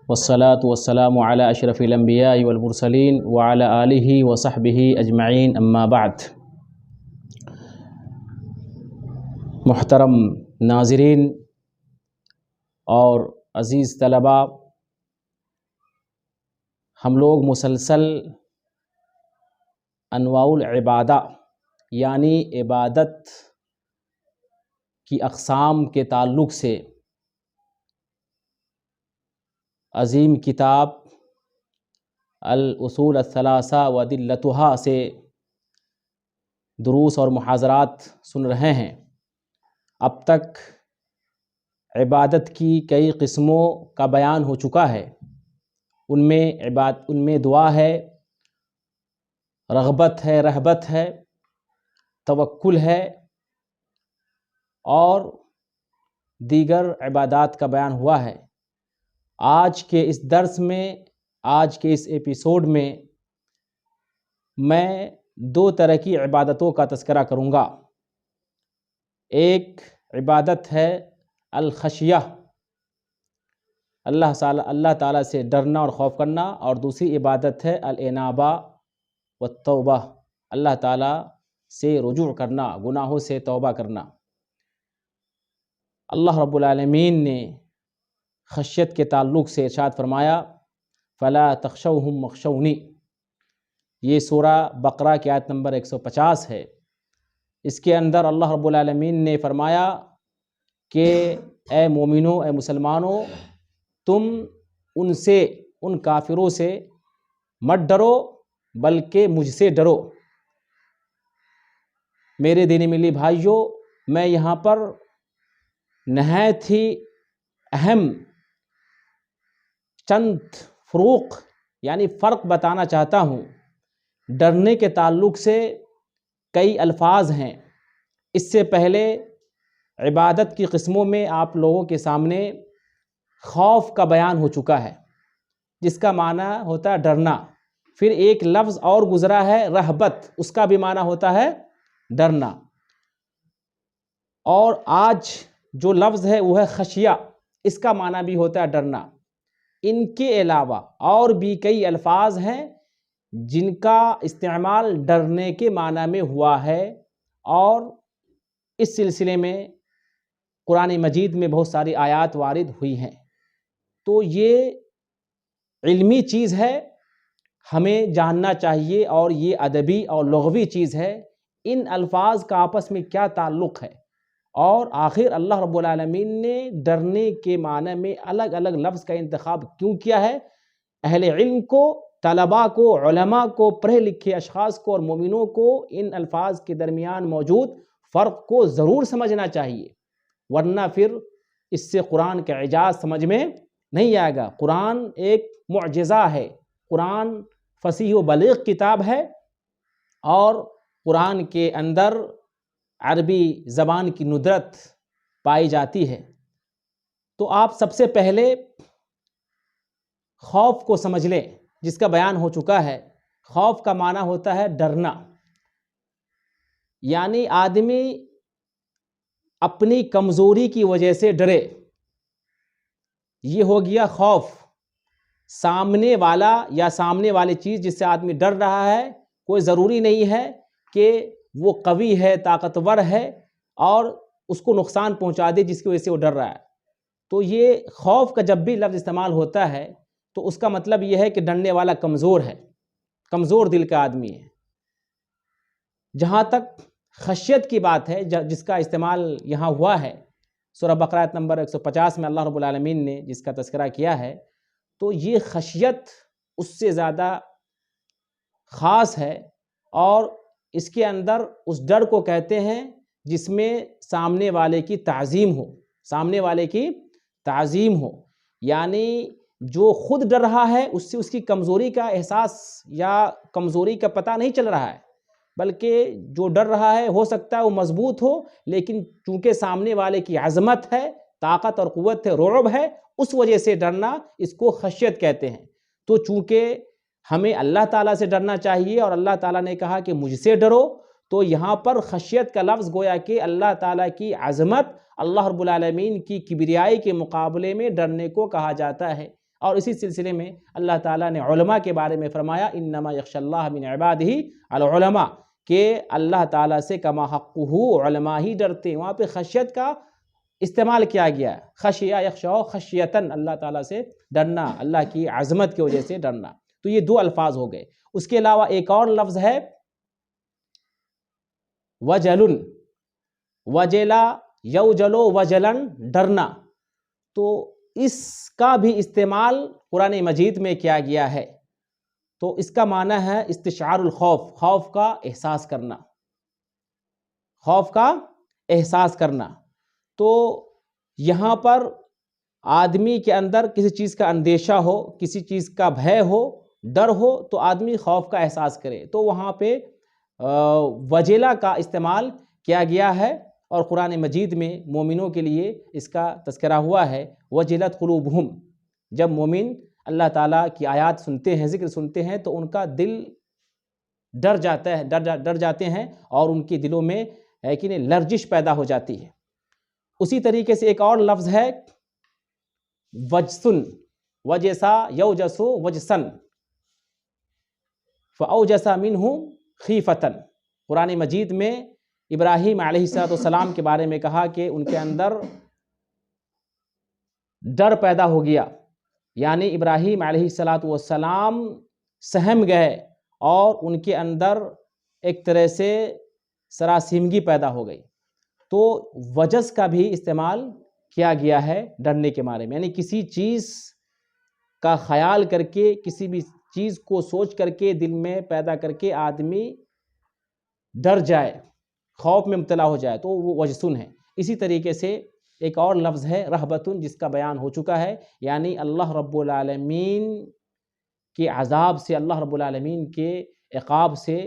والصلاة والسلام على أشرف الأنبياء والمرسلين وعلى آله وصحبه أجمعين أما بعد۔ محترم ناظرین اور عزیز طلباء، ہم لوگ مسلسل انواع العبادہ یعنی عبادت کی اقسام کے تعلق سے عظیم کتاب الاصول الثلاثہ وادلتها سے دروس اور محاضرات سن رہے ہیں۔ اب تک عبادت کی کئی قسموں کا بیان ہو چکا ہے۔ ان میں دعا ہے، رغبت ہے، رہبت ہے، توکل ہے اور دیگر عبادات کا بیان ہوا ہے۔ آج کے اس درس میں، آج کے اس ایپیسوڈ میں دو طرح کی عبادتوں کا تذکرہ کروں گا۔ ایک عبادت ہے الخشیہ، اللہ تعالیٰ سے ڈرنا اور خوف کرنا، اور دوسری عبادت ہے الانابہ والتوبہ، اللہ تعالیٰ سے رجوع کرنا، گناہوں سے توبہ کرنا۔ اللہ رب العالمین نے خشیت کے تعلق سے ارشاد فرمایا فَلَا تَخْشَوْهُمْ وَاخْشَوْنِ۔ یہ سورہ بقرہ کی آیت نمبر 150 ہے۔ اس کے اندر اللہ رب العالمین نے فرمایا کہ اے مومنوں، اے مسلمانوں، تم ان کافروں سے مت ڈرو بلکہ مجھ سے ڈرو۔ میرے دینی ملی بھائیوں، میں یہاں پر نہایت ہی اہم چند فروق یعنی فرق بتانا چاہتا ہوں۔ ڈرنے کے تعلق سے کئی الفاظ ہیں۔ اس سے پہلے عبادت کی قسموں میں آپ لوگوں کے سامنے خوف کا بیان ہو چکا ہے، جس کا معنی ہوتا ہے ڈرنا۔ پھر ایک لفظ اور گزرا ہے رہبت، اس کا بھی معنی ہوتا ہے ڈرنا۔ اور آج جو لفظ ہے وہ ہے خشیہ، اس کا معنی بھی ہوتا ہے ڈرنا۔ ان کے علاوہ اور بھی کئی الفاظ ہیں جن کا استعمال ڈرنے کے معنی میں ہوا ہے، اور اس سلسلے میں قرآن مجید میں بہت ساری آیات وارد ہوئی ہیں۔ تو یہ علمی چیز ہے، ہمیں جاننا چاہیے، اور یہ ادبی اور لغوی چیز ہے۔ ان الفاظ کا آپس میں کیا تعلق ہے، اور آخر اللہ رب العالمین نے ڈرنے کے معنی میں الگ الگ لفظ کا انتخاب کیوں کیا ہے؟ اہل علم کو، طلباء کو، علماء کو، پڑھے لکھے اشخاص کو اور مومنوں کو ان الفاظ کے درمیان موجود فرق کو ضرور سمجھنا چاہیے، ورنہ پھر اس سے قرآن کا اعجاز سمجھ میں نہیں آئے گا۔ قرآن ایک معجزہ ہے، قرآن فصیح و بلیغ کتاب ہے، اور قرآن کے اندر عربی زبان کی ندرت پائی جاتی ہے۔ تو آپ سب سے پہلے خوف کو سمجھ لیں، جس کا بیان ہو چکا ہے۔ خوف کا معنی ہوتا ہے ڈرنا، یعنی آدمی اپنی کمزوری کی وجہ سے ڈرے، یہ ہو گیا خوف۔ سامنے والا یا سامنے والی چیز جس سے آدمی ڈر رہا ہے، کوئی ضروری نہیں ہے کہ وہ قوی ہے، طاقتور ہے اور اس کو نقصان پہنچا دے جس کی وجہ سے وہ ڈر رہا ہے۔ تو یہ خوف کا جب بھی لفظ استعمال ہوتا ہے تو اس کا مطلب یہ ہے کہ ڈرنے والا کمزور ہے، کمزور دل کا آدمی ہے۔ جہاں تک خشیت کی بات ہے، جس کا استعمال یہاں ہوا ہے سورہ بقرہ آیت نمبر 150 میں اللہ رب العالمین نے جس کا تذکرہ کیا ہے، تو یہ خشیت اس سے زیادہ خاص ہے، اور اس کے اندر اس ڈر کو کہتے ہیں جس میں سامنے والے کی تعظیم ہو، سامنے والے کی تعظیم ہو، یعنی جو خود ڈر رہا ہے اس سے اس کی کمزوری کا احساس یا کمزوری کا پتہ نہیں چل رہا ہے، بلکہ جو ڈر رہا ہے ہو سکتا ہے وہ مضبوط ہو، لیکن چونکہ سامنے والے کی عظمت ہے، طاقت اور قوت ہے، رعب ہے، اس وجہ سے ڈرنا، اس کو خشیت کہتے ہیں۔ تو چونکہ ہمیں اللہ تعالیٰ سے ڈرنا چاہیے اور اللہ تعالیٰ نے کہا کہ مجھ سے ڈرو، تو یہاں پر خشیت کا لفظ گویا کہ اللہ تعالیٰ کی عظمت، اللہ رب العالمین کی کبریائی کے مقابلے میں ڈرنے کو کہا جاتا ہے۔ اور اسی سلسلے میں اللہ تعالیٰ نے علماء کے بارے میں فرمایا انما یخشی اللہ من عبادہ العلماء، کہ اللہ تعالیٰ سے کما حقہ علماء ہی ڈرتے ہیں۔ وہاں پہ خشیت کا استعمال کیا گیا ہے، خشیہ یخشع خشیتاً، اللہ تعالیٰ سے ڈرنا، اللہ کی عظمت کی وجہ سے ڈرنا۔ تو یہ دو الفاظ ہو گئے۔ اس کے علاوہ ایک اور لفظ ہے وجلن، وجلا یوجلو وجلن، ڈرنا۔ تو اس کا بھی استعمال قرآن مجید میں کیا گیا ہے، تو اس کا معنی ہے استشعار الخوف، خوف کا احساس کرنا، خوف کا احساس کرنا۔ تو یہاں پر آدمی کے اندر کسی چیز کا اندیشہ ہو، کسی چیز کا بھے ہو، ڈر ہو، تو آدمی خوف کا احساس کرے، تو وہاں پہ وجلہ کا استعمال کیا گیا ہے، اور قرآن مجید میں مومنوں کے لیے اس کا تذکرہ ہوا ہے وجلت قلوبہم۔ جب مومن اللہ تعالیٰ کی آیات سنتے ہیں، ذکر سنتے ہیں، تو ان کا دل ڈر جاتا ہے، ڈر جاتے ہیں، اور ان کے دلوں میں ہے کہ نہیں لرزش پیدا ہو جاتی ہے۔ اسی طریقے سے ایک اور لفظ ہے وجسن، وجسا یوجسو وجسن فاوجس منہ خیفتن۔ قرآن مجید میں ابراہیم علیہ السلام کے بارے میں کہا کہ ان کے اندر ڈر پیدا ہو گیا، یعنی ابراہیم علیہ السلام سہم گئے، اور ان کے اندر ایک طرح سے سراسیمگی پیدا ہو گئی۔ تو وجس کا بھی استعمال کیا گیا ہے ڈرنے کے معنی میں، یعنی کسی چیز کا خیال کر کے، کسی بھی چیز کو سوچ کر کے دل میں پیدا کر کے آدمی ڈر جائے، خوف میں مبتلا ہو جائے، تو وہ وجسن ہے۔ اسی طریقے سے ایک اور لفظ ہے رہبتن، جس کا بیان ہو چکا ہے، یعنی اللہ رب العالمین کے عذاب سے، اللہ رب العالمین کے عقاب سے،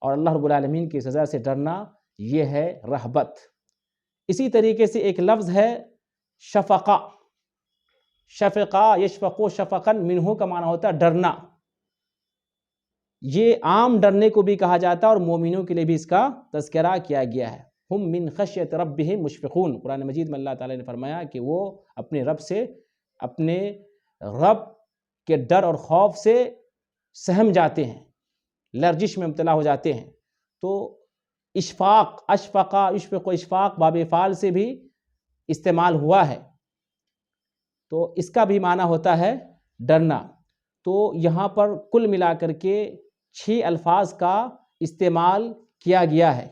اور اللہ رب العالمین کی سزا سے ڈرنا، یہ ہے رہبت۔ اسی طریقے سے ایک لفظ ہے شفقہ، شفقہ یشفق شفقاً منہ کا معنی ہوتا ہے ڈرنا۔ یہ عام ڈرنے کو بھی کہا جاتا ہے، اور مومنوں کے لیے بھی اس کا تذکرہ کیا گیا ہے۔ ہم من خشیت ربہم مشفقون، قرآن مجید میں اللہ تعالیٰ نے فرمایا کہ وہ اپنے رب سے، اپنے رب کے ڈر اور خوف سے سہم جاتے ہیں، لرزش میں مبتلا ہو جاتے ہیں۔ تو اشفاق، اشفقہ یشفق و اشفاق باب فعل سے بھی استعمال ہوا ہے، تو اس کا بھی معنی ہوتا ہے ڈرنا۔ تو یہاں پر کل ملا کر کے 6 الفاظ کا استعمال کیا گیا ہے: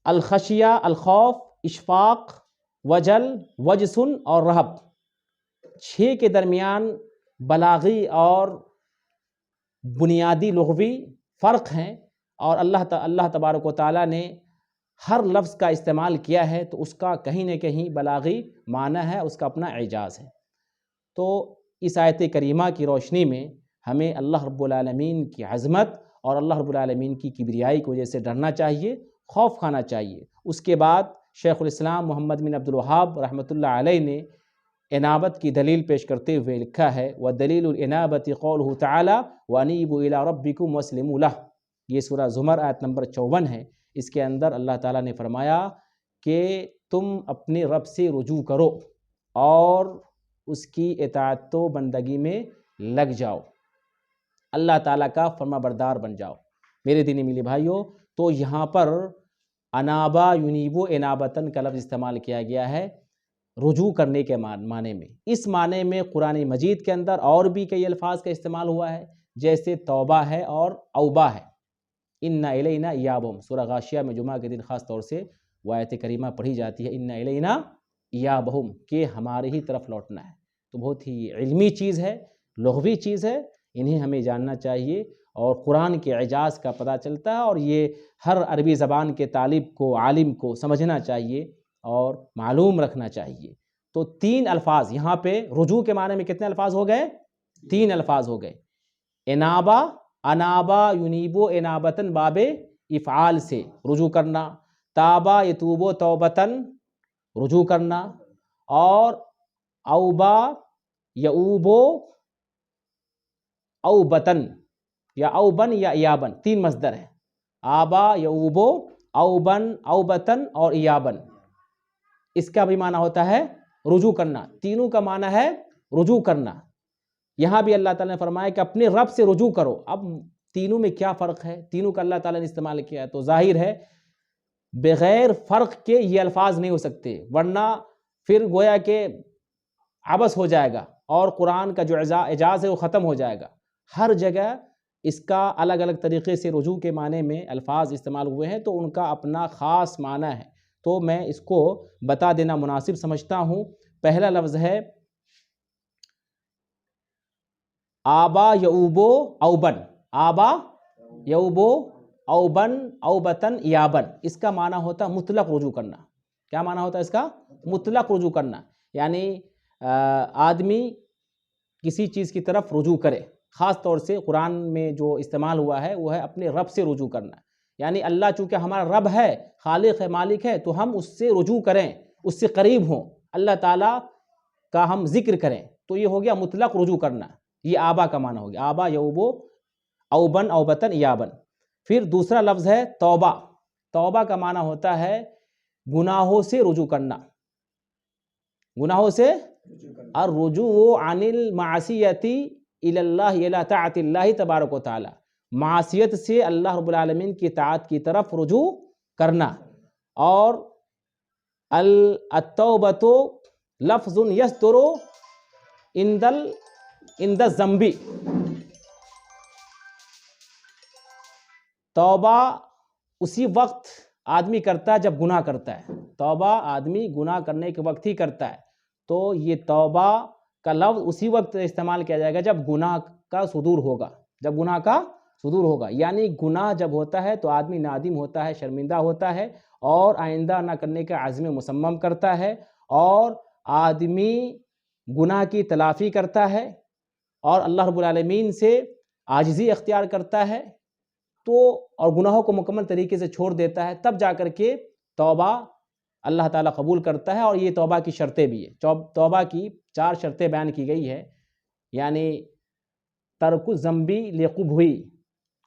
الخشیہ، الخوف، اشفاق، وجل، وجسن اور رہب۔ 6 کے درمیان بلاغی اور بنیادی لغوی فرق ہیں، اور اللہ تبارک و تعالیٰ نے ہر لفظ کا استعمال کیا ہے، تو اس کا کہیں نہ کہیں بلاغی معنی ہے، اس کا اپنا اعجاز ہے۔ تو اس آیت کریمہ کی روشنی میں ہمیں اللہ رب العالمین کی عظمت اور اللہ رب العالمین کی کبریائی کی وجہ سے ڈرنا چاہیے، خوف کھانا چاہیے۔ اس کے بعد شیخ الاسلام محمد بن عبد الوہاب رحمۃ اللہ علیہ نے انابت کی دلیل پیش کرتے ہوئے لکھا ہے وَدَلِيلُ الْإِنَابَةِ قَوْلُهُ تَعَالَى وَأَنِيبُوا إِلَىٰ رَبِّكُمْ وَأَسْلِمُوا لَهُ۔ یہ سورہ زمر آیت نمبر 54 ہے۔ اس کے اندر اللہ تعالیٰ نے فرمایا کہ تم اپنے رب سے رجوع کرو اور اس کی اطاعت و بندگی میں لگ جاؤ، اللہ تعالیٰ کا فرما بردار بن جاؤ۔ میرے دینی میٹھے بھائیوں، تو یہاں پر انابا ینیبو انابتن کا لفظ استعمال کیا گیا ہے رجوع کرنے کے معنی میں۔ اس معنی میں قرآن مجید کے اندر اور بھی کئی الفاظ کا استعمال ہوا ہے، جیسے توبہ ہے اور اوبہ ہے۔ اِنَّ إِلَيْنَا إِيَابَهُمْ، سورہ غاشیہ میں جمعہ کے دن خاص طور سے وہ آیت کریمہ پڑھی جاتی ہے اِنَّ إِلَيْنَا إِيَابَهُمْ، کہ ہمارے ہی طرف لوٹنا ہے۔ تو بہت ہی علمی چیز ہے، لغوی چیز ہے، انہیں ہمیں جاننا چاہیے، اور قرآن کے اعجاز کا پتہ چلتا ہے، اور یہ ہر عربی زبان کے طالب کو، عالم کو سمجھنا چاہیے اور معلوم رکھنا چاہیے۔ تو 3 الفاظ یہاں پہ رجوع کے معنی میں کتنے الفاظ ہو گئے؟ 3 الفاظ ہو گئے۔ انابا، انابا ینیبو انابتن باب افعال سے رجوع کرنا، تابا یتوبو توبتن رجوع کرنا، اور اوبا یعوبو اوبتن یا اوبن یا ایابن، 3 مصدر ہیں۔ آبا یعوبو، اوبن اوبتن اور ایابن، اس کا بھی معنی ہوتا ہے رجوع کرنا، تینوں کا معنی ہے رجوع کرنا۔ یہاں بھی اللہ تعالیٰ نے فرمایا کہ اپنے رب سے رجوع کرو۔ اب تینوں میں کیا فرق ہے؟ تینوں کا اللہ تعالیٰ نے استعمال کیا ہے تو ظاہر ہے بغیر فرق کے یہ الفاظ نہیں ہو سکتے، ورنہ پھر گویا کہ عبث ہو جائے گا اور قرآن کا جو اعجاز ہے وہ ختم ہو جائے گا۔ ہر جگہ اس کا الگ الگ طریقے سے رجوع کے معنی میں الفاظ استعمال ہوئے ہیں تو ان کا اپنا خاص معنی ہے، تو میں اس کو بتا دینا مناسب سمجھتا ہوں۔ پہلا لفظ ہے آبا یعوبو اوبن، آبا یعوبو اوبن اوبتن ایابن، اس کا معنی ہوتا ہے مطلق رجوع کرنا۔ کیا معنی ہوتا ہے اس کا؟ مطلق رجوع کرنا، یعنی آدمی کسی چیز کی طرف رجوع کرے۔ خاص طور سے قرآن میں جو استعمال ہوا ہے وہ ہے اپنے رب سے رجوع کرنا، یعنی اللہ چونکہ ہمارا رب ہے، خالق ہے، مالک ہے، تو ہم اس سے رجوع کریں، اس سے قریب ہوں، اللہ تعالیٰ کا ہم ذکر کریں، تو یہ ہو گیا مطلق رجوع کرنا۔ یہ آبا کا معنی ہو گیا، آبا یعوبو اوبن اوبتن ایابن۔ پھر دوسرا لفظ ہے توبہ۔ توبہ کا معنی ہوتا ہے گناہوں سے رجوع کرنا، گناہوں سے، الرجوع عن المعصیۃ الی اللہ الی طاعت اللہ تبارک و تعالی، معصیت سے اللہ رب العالمین کی طاعت کی طرف رجوع کرنا۔ اور التوبۃ لفظ یصدر عند الذنب، توبہ اسی وقت آدمی کرتا ہے جب گناہ کرتا ہے، توبہ آدمی گناہ کرنے کے وقت ہی کرتا ہے، تو یہ توبہ کا لفظ اسی وقت استعمال کیا جائے گا جب گناہ کا صدور ہوگا، جب گناہ کا صدور ہوگا، یعنی گناہ جب ہوتا ہے تو آدمی نادم ہوتا ہے، شرمندہ ہوتا ہے اور آئندہ نہ کرنے کا عزم مصمم کرتا ہے، اور آدمی گناہ کی تلافی کرتا ہے اور اللہ رب العالمین سے عاجزی اختیار کرتا ہے، تو اور گناہوں کو مکمل طریقے سے چھوڑ دیتا ہے، تب جا کر کے توبہ اللہ تعالیٰ قبول کرتا ہے۔ اور یہ توبہ کی شرطیں بھی ہیں، توبہ کی 4 شرطیں بیان کی گئی ہے، یعنی ترک الذنب لقبحہ،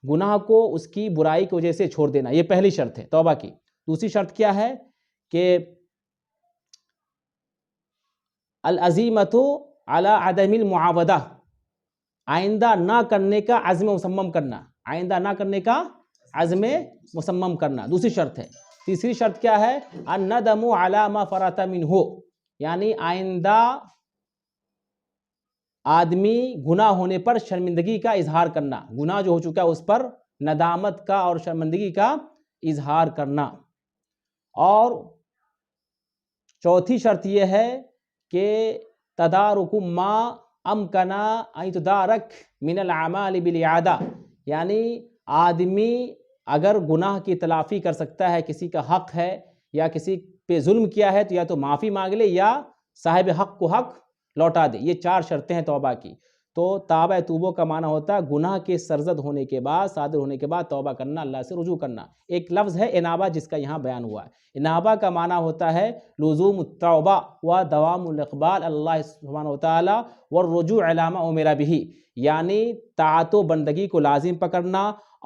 گناہ کو اس کی برائی کی وجہ سے چھوڑ دینا، یہ پہلی شرط ہے توبہ کی۔ دوسری شرط کیا ہے کہ العزیمۃ علی عدم المعاودہ، آئندہ نہ کرنے کا عزم مصمم کرنا، آئندہ نہ کرنے کا عزم مصمم کرنا، دوسری شرط ہے۔ تیسری شرط کیا ہے؟ الندم علی ما فرط منہ، یعنی آئندہ آدمی گناہ ہونے پر شرمندگی کا اظہار کرنا، گناہ جو ہو چکا ہے اس پر ندامت کا اور شرمندگی کا اظہار کرنا۔ اور چوتھی شرط یہ ہے کہ تدارک ما امکن ان یتدارک من الاعمال بالاعادہ، یعنی آدمی اگر گناہ کی تلافی کر سکتا ہے، کسی کا حق ہے یا کسی پہ ظلم کیا ہے تو یا تو معافی مانگ لے یا صاحب حق کو حق لوٹا دے، یہ 4 شرطیں ہیں توبہ کی۔ تو تابہ توبہ کا معنی ہوتا ہے گناہ کے سرزد ہونے کے بعد، صادر ہونے کے بعد توبہ کرنا، اللہ سے رجوع کرنا۔ ایک لفظ ہے انابہ جس کا یہاں بیان ہوا ہے، انابہ کا معنی ہوتا ہے لزوم التوبہ و دوام الاقبال اللہ سبحانہ وتعالی والرجوع الی ما امر بہ، یعنی طاعت و بندگی کو لازم پکڑنا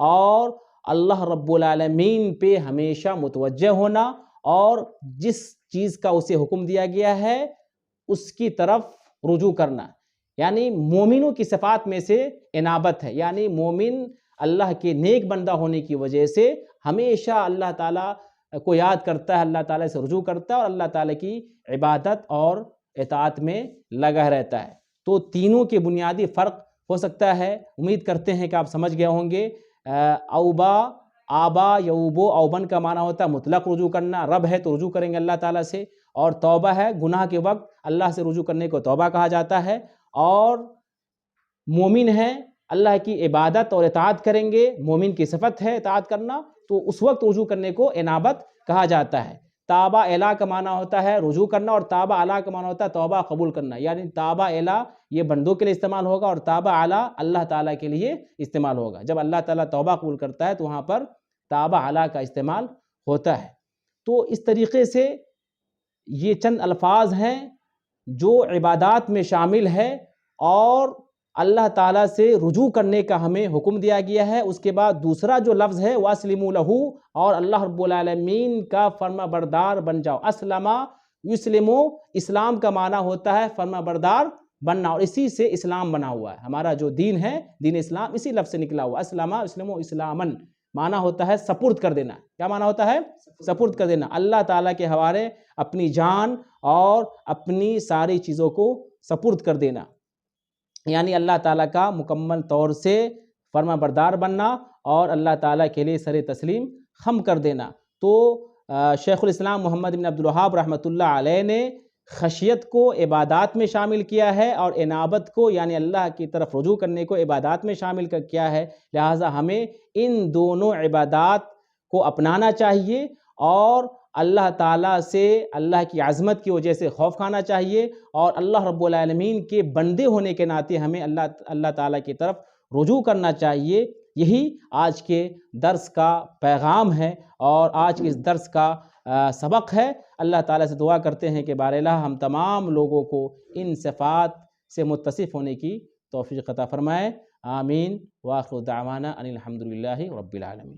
اور اللہ رب العالمین پہ ہمیشہ متوجہ ہونا، اور جس چیز کا اسے حکم دیا گیا ہے اس کی طرف رجوع کرنا، یعنی مومنوں کی صفات میں سے انابت ہے، یعنی مومن اللہ کے نیک بندہ ہونے کی وجہ سے ہمیشہ اللہ تعالیٰ کو یاد کرتا ہے، اللہ تعالیٰ سے رجوع کرتا ہے اور اللہ تعالیٰ کی عبادت اور اطاعت میں لگا رہتا ہے۔ تو تینوں کے بنیادی فرق ہو سکتا ہے، امید کرتے ہیں کہ آپ سمجھ گئے ہوں گے۔ اوبا، آبا یعوبو، اوبن کا معنی ہوتا ہے مطلق رجوع کرنا، رب ہے تو رجوع کریں گے اللہ تعالیٰ سے، اور توبہ ہے گناہ کے وقت اللہ سے رجوع کرنے کو توبہ کہا جاتا ہے، اور مومن ہے اللہ کی عبادت اور اطاعت کریں گے، مومن کی صفت ہے اطاعت کرنا، تو اس وقت رجوع کرنے کو انابت کہا جاتا ہے۔ تابہ الی کا معنی ہوتا ہے رجوع کرنا، اور تابہ الی کا معنی ہوتا ہے توبہ قبول کرنا، یعنی تابہ الی یہ بندوں کے لیے استعمال ہوگا اور تابہ الی اللہ تعالیٰ کے لیے استعمال ہوگا۔ جب اللہ تعالیٰ توبہ قبول کرتا ہے تو وہاں پر تابہ الی کا استعمال ہوتا ہے۔ تو اس طریقے سے یہ چند الفاظ ہیں جو عبادات میں شامل ہے، اور اللہ تعالیٰ سے رجوع کرنے کا ہمیں حکم دیا گیا ہے۔ اس کے بعد دوسرا جو لفظ ہے وَأَسْلِمُوا لَهُ، اور اللہ رب العالمین کا فرما بردار بن جاؤ۔ اسلم یسلم، اسلام کا معنی ہوتا ہے فرما بردار بننا، اور اسی سے اسلام بنا ہوا ہے۔ ہمارا جو دین ہے، دین اسلام، اسی لفظ سے نکلا ہوا۔ اسلم یسلم اسلامن معنی ہوتا ہے سپرد کر دینا۔ کیا معنی ہوتا ہے؟ سپرد کر دینا، اللہ تعالیٰ کے حوالے اپنی جان اور اپنی ساری چیزوں کو سپرد کر دینا، یعنی اللہ تعالیٰ کا مکمل طور سے فرما بردار بننا اور اللہ تعالیٰ کے لیے سر تسلیم خم کر دینا۔ تو شیخ الاسلام محمد بن عبد الوہاب رحمۃ اللہ علیہ نے خشیت کو عبادات میں شامل کیا ہے، اور انابت کو یعنی اللہ کی طرف رجوع کرنے کو عبادات میں شامل کیا ہے۔ لہٰذا ہمیں ان دونوں عبادات کو اپنانا چاہیے، اور اللہ تعالیٰ سے اللہ کی عظمت کی وجہ سے خوف کھانا چاہیے، اور اللہ رب العالمین کے بندے ہونے کے ناطے ہمیں اللہ تعالیٰ کی طرف رجوع کرنا چاہیے۔ یہی آج کے درس کا پیغام ہے اور آج کے اس درس کا سبق ہے۔ اللہ تعالیٰ سے دعا کرتے ہیں کہ بار الہ ہم تمام لوگوں کو ان صفات سے متصف ہونے کی توفیق عطا فرمائے۔ آمین۔ وآخر دعوانا ان الحمد للہ رب العالمین۔